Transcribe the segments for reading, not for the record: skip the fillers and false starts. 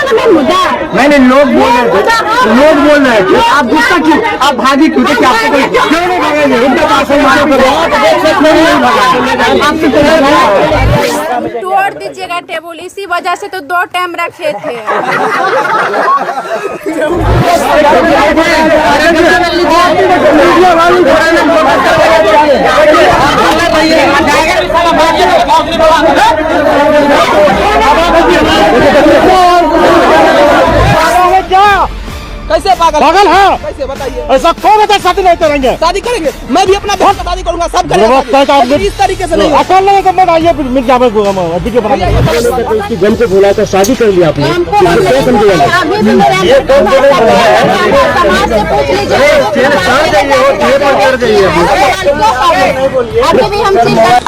नहीं, लोग बोल रहे थे, आप गुस्सा क्यों, आप भागी क्यों? देखिए आपको कोई क्यों नहीं भागेंगे, उनके पास तोड़ दीजिएगा टेबल, इसी वजह से तो 2 टाइम रखे थे। कैसे पागल है? कैसे बताइए? ऐसा कौन है शादी नहीं करेंगे? शादी करेंगे, मैं भी अपना बहन का शादी करूंगा, सब करेंगे। इस तरीके से नहीं अकल नहीं तो मैं आइए मिर्जा में वीडियो बनाने उसकी गन पे बोला था, शादी कर लिया आपने।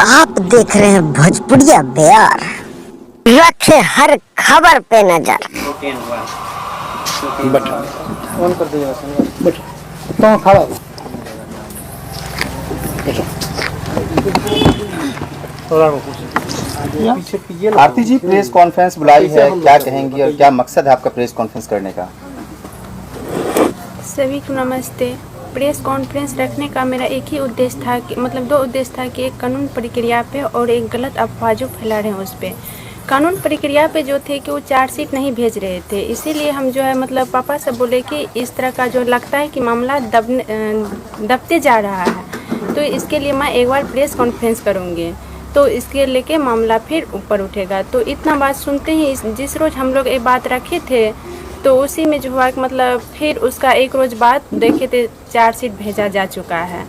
आप देख रहे हैं भोजपुरिया बिहार, रखे हर खबर पे नजर। फोन कर दीजिएगा, तो खड़ा आरती जी, प्रेस कॉन्फ्रेंस बुलाई है, क्या कहेंगी और क्या मकसद है आपका प्रेस कॉन्फ्रेंस करने का? सभी को नमस्ते। प्रेस कॉन्फ्रेंस रखने का मेरा एक ही उद्देश्य था कि मतलब 2 उद्देश्य था कि एक कानून प्रक्रिया पे और एक गलत अफवाह जो फैला रहे हैं उस पे। कानून प्रक्रिया पे जो थे कि वो चार्जशीट नहीं भेज रहे थे, इसीलिए हम जो है मतलब पापा से बोले कि इस तरह का जो लगता है कि मामला दबते जा रहा है, तो इसके लिए मैं एक बार प्रेस कॉन्फ्रेंस करूँगी, तो इसके लेके मामला फिर ऊपर उठेगा। तो इतना बात सुनते ही जिस रोज़ हम लोग ये बात रखे थे, तो उसी में जो हुआ मतलब फिर उसका एक रोज़ बाद देखे थे चार्जशीट भेजा जा चुका है।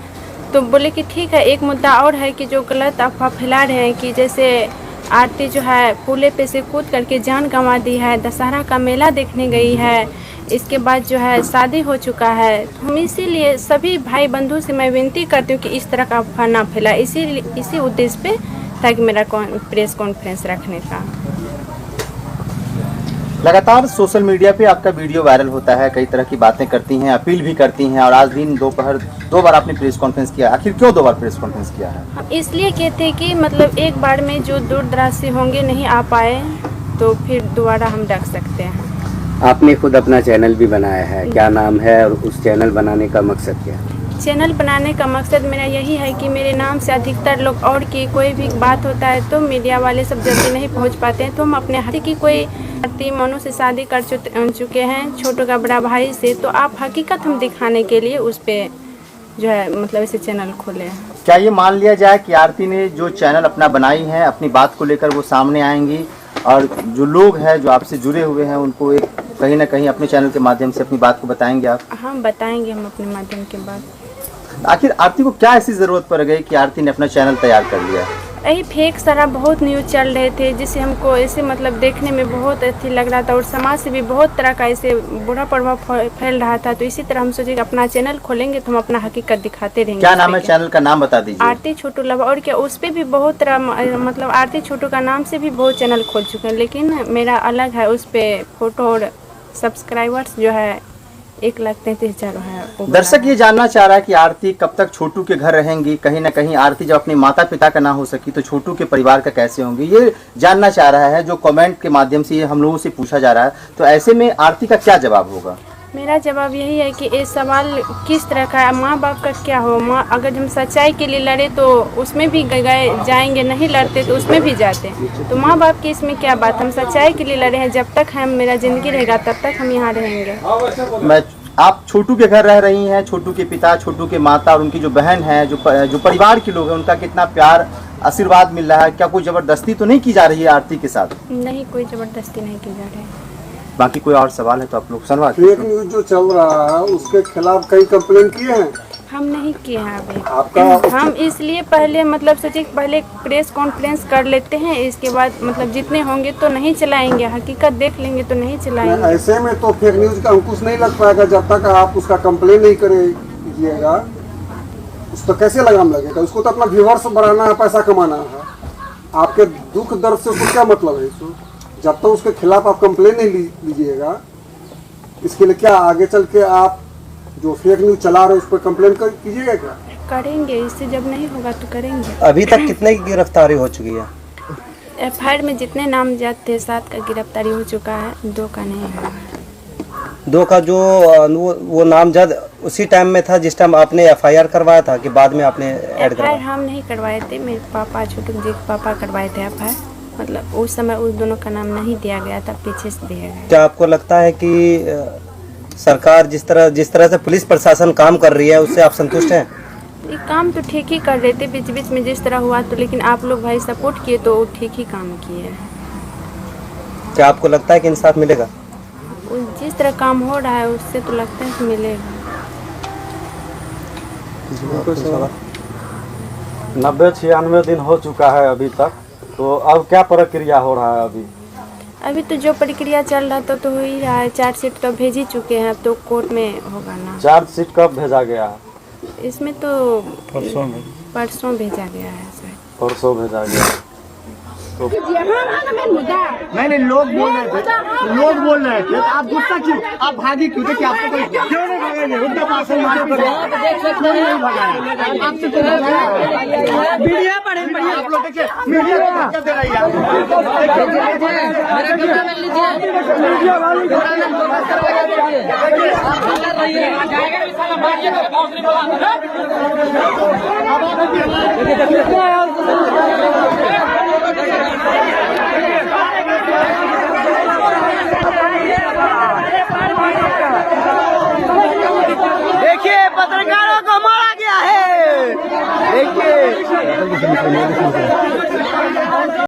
तो बोले कि ठीक है, एक मुद्दा और है कि जो गलत अफवाह फैला रहे हैं कि जैसे आरती जो है पुले पे से कूद करके जान गंवा दी है, दशहरा का मेला देखने गई है, इसके बाद जो है शादी हो चुका है। हम इसीलिए सभी भाई बंधु से मैं विनती करती हूँ कि इस तरह का अफवाह ना फैला, इसी उद्देश्य पे था कि मेरा प्रेस कॉन्फ्रेंस रखने का। लगातार सोशल मीडिया पे आपका वीडियो वायरल होता है, कई तरह की बातें करती हैं, अपील भी करती हैं, और आज दिन दोपहर 2 बार आपने प्रेस कॉन्फ्रेंस किया। आखिर क्यों 2 बार प्रेस कॉन्फ्रेंस किया है? हम इसलिए कहते कि मतलब एक बार में जो दूर दराज से होंगे नहीं आ पाए, तो फिर दोबारा हम रख सकते हैं। आपने खुद अपना चैनल भी बनाया है, क्या नाम है और उस चैनल बनाने का मकसद क्या है? चैनल बनाने का मकसद मेरा यही है कि मेरे नाम से अधिकतर लोग और की कोई भी बात होता है तो मीडिया वाले सब जल्दी नहीं पहुंच पाते हैं, तो हम अपने हाथी की कोई मनु से शादी कर चुके हैं, छोटू का बड़ा भाई से, तो आप हकीकत हम दिखाने के लिए उस पे जो है मतलब ऐसे चैनल खोले हैं। क्या ये मान लिया जाए कि आरती ने जो चैनल अपना बनाई है, अपनी बात को लेकर वो सामने आएंगी, और जो लोग हैं जो आपसे जुड़े हुए हैं उनको एक कहीं ना कहीं अपने चैनल के माध्यम से अपनी बात को बताएंगे आप? हाँ, बताएंगे हम अपने माध्यम के बाद। आखिर आरती को क्या ऐसी जरूरत पड़ गई कि आरती ने अपना चैनल तैयार कर लिया? यही फेक सारा बहुत न्यूज़ चल रहे थे, जिससे हमको ऐसे मतलब देखने में बहुत अच्छी लग रहा था, और समाज से भी बहुत तरह का ऐसे बुरा प्रभाव फैल रहा था। तो इसी तरह हम सोचे कि अपना चैनल खोलेंगे तो हम अपना हकीकत दिखाते रहेंगे। क्या नाम है चैनल का? नाम बता दीजिए। आरती छोटू लव। और क्या, उस पर भी बहुत तरह मतलब आरती छोटू का नाम से भी बहुत चैनल खोल चुके हैं, लेकिन मेरा अलग है। उस पर फोटो और सब्सक्राइबर्स जो है 1,33,000 है। दर्शक ये जानना चाह रहा है कि आरती कब तक छोटू के घर रहेंगी? कहीं ना कहीं आरती जब अपने माता पिता का ना हो सकी तो छोटू के परिवार का कैसे होंगी, ये जानना चाह रहा है, जो कमेंट के माध्यम से ये हम लोगों से पूछा जा रहा है। तो ऐसे में आरती का क्या जवाब होगा? मेरा जवाब यही है कि ये सवाल किस तरह का है, माँ बाप का क्या हो। माँ अगर हम सच्चाई के लिए लड़े तो उसमें भी गए जाएंगे, नहीं लड़ते तो उसमें भी जाते, तो माँ बाप की इसमें क्या बात। हम सच्चाई के लिए लड़े हैं, जब तक हम मेरा जिंदगी रहेगा तब तक हम यहाँ रहेंगे। आप छोटू के घर रह रही हैं, छोटू के पिता, छोटू के माता और उनकी जो बहन है, जो परिवार के लोग हैं, उनका कितना प्यार आशीर्वाद मिल रहा है? क्या कोई जबरदस्ती तो नहीं की जा रही है आरती के साथ? नहीं, कोई जबरदस्ती नहीं की जा रही है। बाकी कोई और सवाल है तो आप लोग सुनवा। फेक न्यूज जो चल रहा है उसके खिलाफ कई कंप्लेंट किए हैं? हम नहीं किए हैं अभी। आपका हम इसलिए पहले मतलब सोचे पहले प्रेस कॉन्फ्रेंस कर लेते हैं, इसके बाद मतलब जितने होंगे तो नहीं चलाएंगे, हकीकत देख लेंगे तो नहीं चलाएंगे। ऐसे में तो फेक न्यूज का अंकुश नहीं लग पाएगा जब तक आप उसका कंप्लेन नहीं करिएगा। उस तो कैसे लगाम लगेगा? उसको तो अपना व्यूअर्स बढ़ाना है, पैसा कमाना है। आपके दुख दर्द से उसको क्या मतलब है? इसको जब तक उसके खिलाफ आप कंप्लेन नहीं लीजिएगा, इसके लिए क्या आगे चल के आप जो फेक न्यूज चला रहे उस पर कंप्लेन कीजिएगा क्या? करेंगे, इससे जब नहीं होगा तो करेंगे। अभी तक कितने की गिरफ्तारी हो चुकी है? एफआईआर में जितने नामजद थे 7 का गिरफ्तारी हो चुका है, 2 का नहीं हुआ। 2 का जो वो नामजद उसी टाइम में था जिस टाइम आपने एफआईआर करवाया था कि बाद में आपने ऐड करवाया? एफआईआर हम नहीं करवाए थे, मेरे पापा छोटू जी के पापा करवाए थे एफआईआर। मतलब उस समय उस दोनों का नाम नहीं दिया गया था, पीछे से दिया गया। क्या आपको लगता है कि सरकार जिस तरह से पुलिस प्रशासन काम कर रही है उससे आप संतुष्ट हैं? ये काम तो ठीक ही कर रहे थे, बीच बीच में जिस तरह हुआ तो, लेकिन आप लोग भाई सपोर्ट किए तो वो ठीक ही काम किए हैं। क्या आपको लगता है कि इंसाफ मिलेगा? जिस तरह काम हो रहा है उससे तो लगता है कि मिलेगा। 90-96 दिन हो चुका है अभी तक, तो अब क्या प्रक्रिया हो रहा है? अभी तो जो प्रक्रिया चल रहा तो हो ही रहा है। चार्जशीट तो भेज ही चुके हैं, अब तो कोर्ट में होगा ना। चार्जशीट कब भेजा गया है? इसमें तो परसों भेजा गया है शायद। परसों भेजा गया। नहीं लोग बोल रहे थे, तो आप गुस्सा क्यों, आप भागी क्यों थे कि आपको कोई क्यों नहीं भगाएंगे? उनका पास नहीं भगाया, आपसे तो मीडिया पढ़े आप लोग देखिए, मीडिया को धक्का दे रही है। देखिए पत्रकारों को मारा गया है, देखिए।